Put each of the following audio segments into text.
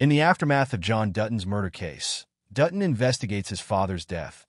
In the aftermath of John Dutton's murder case, Dutton investigates his father's death,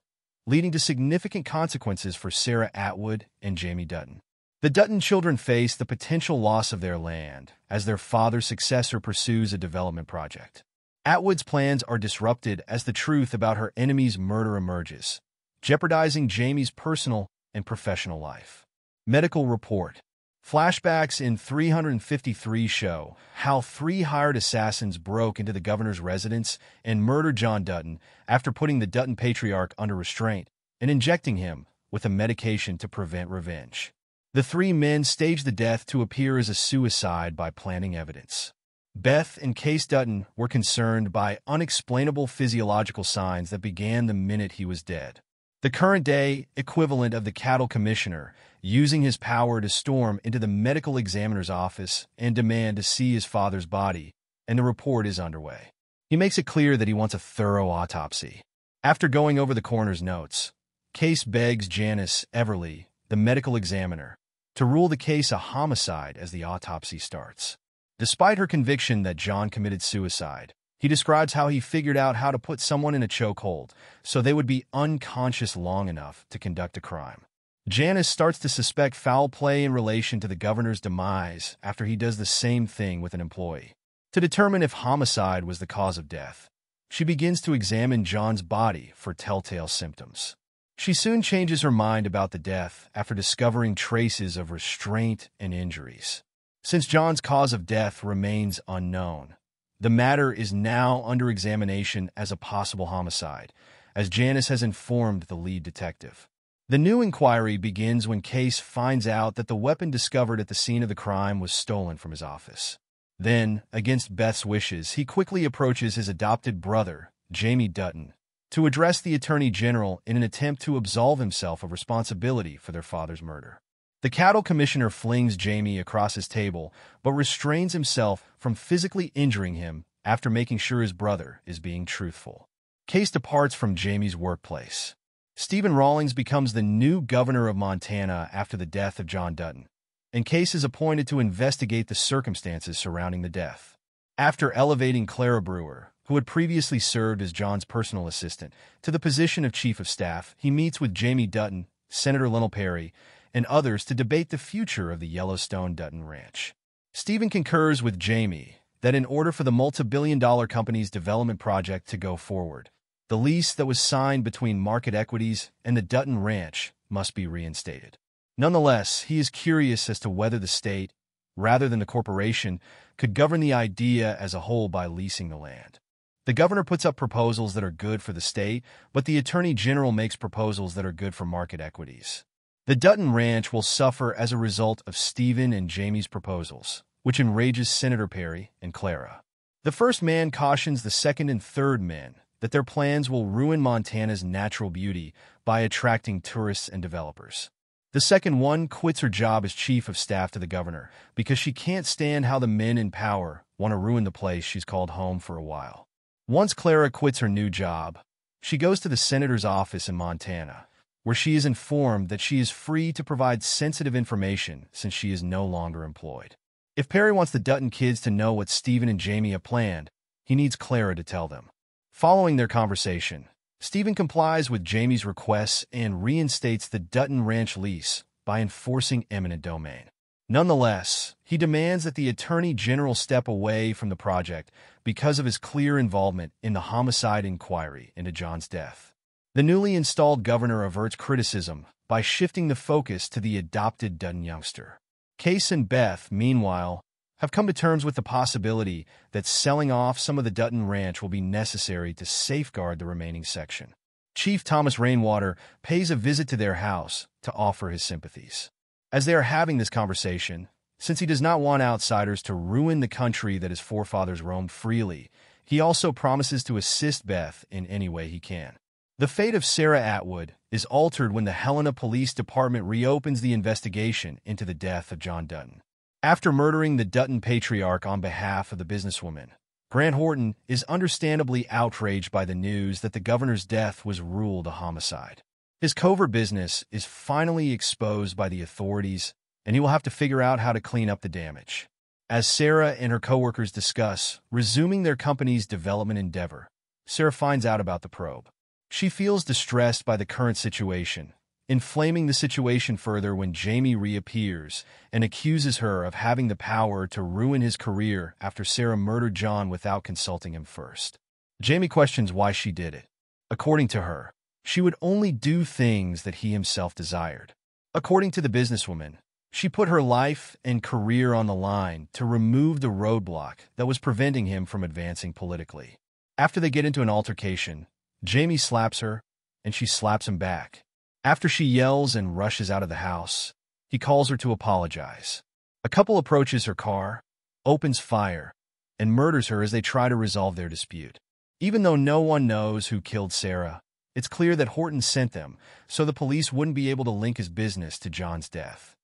leading to significant consequences for Sarah Atwood and Jamie Dutton. The Dutton children face the potential loss of their land as their father's successor pursues a development project. Atwood's plans are disrupted as the truth about her enemy's murder emerges, jeopardizing Jamie's personal and professional life. Medical report. Flashbacks in 353 show how 3 hired assassins broke into the governor's residence and murdered John Dutton after putting the Dutton patriarch under restraint and injecting him with a medication to prevent revenge. The 3 men staged the death to appear as a suicide by planting evidence. Beth and Case Dutton were concerned by unexplainable physiological signs that began the minute he was dead. The current-day equivalent of the cattle commissioner using his power to storm into the medical examiner's office and demand to see his father's body, and the report is underway. He makes it clear that he wants a thorough autopsy. After going over the coroner's notes, Case begs Janice Everly, the medical examiner, to rule the case a homicide as the autopsy starts. Despite her conviction that John committed suicide, he describes how he figured out how to put someone in a chokehold so they would be unconscious long enough to conduct a crime. Janice starts to suspect foul play in relation to the governor's demise after he does the same thing with an employee. To determine if homicide was the cause of death, she begins to examine John's body for telltale symptoms. She soon changes her mind about the death after discovering traces of restraint and injuries. Since John's cause of death remains unknown, the matter is now under examination as a possible homicide, as Janice has informed the lead detective. The new inquiry begins when Case finds out that the weapon discovered at the scene of the crime was stolen from his office. Then, against Beth's wishes, he quickly approaches his adopted brother, Jamie Dutton, to address the Attorney General in an attempt to absolve himself of responsibility for their father's murder. The cattle commissioner flings Jamie across his table, but restrains himself from physically injuring him after making sure his brother is being truthful. Case departs from Jamie's workplace. Stephen Rawlings becomes the new governor of Montana after the death of John Dutton, and Case is appointed to investigate the circumstances surrounding the death. After elevating Clara Brewer, who had previously served as John's personal assistant, to the position of chief of staff, he meets with Jamie Dutton, Senator Lionel Perry, and others to debate the future of the Yellowstone Dutton Ranch. Stephen concurs with Jamie that in order for the multi-billion-dollar company's development project to go forward, the lease that was signed between Market Equities and the Dutton Ranch must be reinstated. Nonetheless, he is curious as to whether the state, rather than the corporation, could govern the idea as a whole by leasing the land. The governor puts up proposals that are good for the state, but the Attorney General makes proposals that are good for Market Equities. The Dutton Ranch will suffer as a result of Stephen and Jamie's proposals, which enrages Senator Perry and Clara. The first man cautions the second and third men that their plans will ruin Montana's natural beauty by attracting tourists and developers. The second one quits her job as chief of staff to the governor because she can't stand how the men in power want to ruin the place she's called home for a while. Once Clara quits her new job, she goes to the senator's office in Montana, where she is informed that she is free to provide sensitive information since she is no longer employed. If Perry wants the Dutton kids to know what Stephen and Jamie have planned, he needs Clara to tell them. Following their conversation, Stephen complies with Jamie's requests and reinstates the Dutton Ranch lease by enforcing eminent domain. Nonetheless, he demands that the Attorney General step away from the project because of his clear involvement in the homicide inquiry into John's death. The newly installed governor averts criticism by shifting the focus to the adopted Dutton youngster. Case and Beth, meanwhile, have come to terms with the possibility that selling off some of the Dutton Ranch will be necessary to safeguard the remaining section. Chief Thomas Rainwater pays a visit to their house to offer his sympathies. As they are having this conversation, since he does not want outsiders to ruin the country that his forefathers roamed freely, he also promises to assist Beth in any way he can. The fate of Sarah Atwood is altered when the Helena Police Department reopens the investigation into the death of John Dutton. After murdering the Dutton patriarch on behalf of the businesswoman, Grant Horton is understandably outraged by the news that the governor's death was ruled a homicide. His covert business is finally exposed by the authorities, and he will have to figure out how to clean up the damage. As Sarah and her coworkers discuss resuming their company's development endeavor, Sarah finds out about the probe. She feels distressed by the current situation, inflaming the situation further when Jamie reappears and accuses her of having the power to ruin his career after Sarah murdered John without consulting him first. Jamie questions why she did it. According to her, she would only do things that he himself desired. According to the businesswoman, she put her life and career on the line to remove the roadblock that was preventing him from advancing politically. After they get into an altercation, Jamie slaps her, and she slaps him back. After she yells and rushes out of the house, he calls her to apologize. A couple approaches her car, opens fire, and murders her as they try to resolve their dispute. Even though no one knows who killed Sarah, it's clear that Horton sent them so the police wouldn't be able to link his business to John's death.